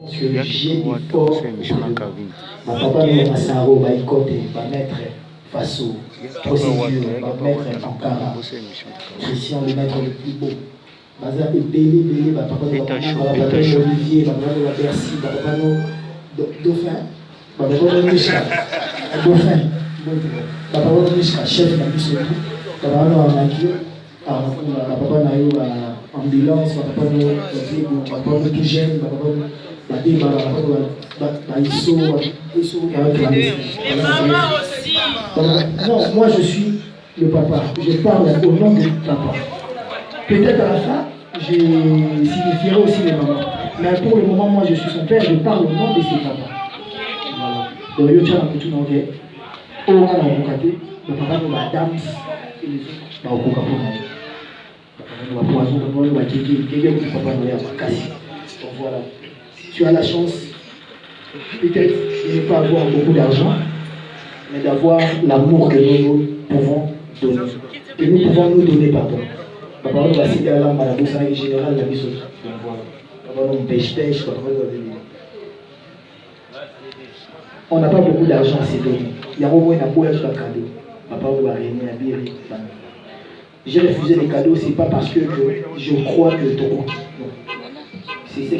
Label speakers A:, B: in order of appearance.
A: Parce que j'ai des forts ma papa nous Massaro va écouter, va mettre face aux procédures, va mettre en cara. Christian, le maître le plus beau. Baza et Bélé, va papa nous Olivier, va papa nous Bercy, va papa nous Dauphin, va papa nous Michel, Dauphin, va papa nous Michel, chef de la mission, va papa nous Amakio, va papa nous ambulance, va papa nous tout jeune, va papa nous non, moi je suis le papa. Je parle au nom du papa. Peut-être à la fin, je signifierai aussi les mamans. Mais pour le moment, moi je suis son père, je parle au nom de ses papas. Donc, je tiens à tout demander. On a l'avocaté, le papa nous va dame et les autres. Donc voilà. Tu as la chance, peut-être, de ne pas avoir beaucoup d'argent, mais d'avoir l'amour que nous pouvons donner. Que nous pouvons nous donner, pardon. Papa, on va citer à l'âme, à la bourse générale, la vie. Papa, on pêche, on n'a pas beaucoup d'argent à se donner. Il y a au moins un cadeau. Papa, on va réunir la bière. J'ai refusé les cadeaux, c'est pas parce que je crois que ton. C'est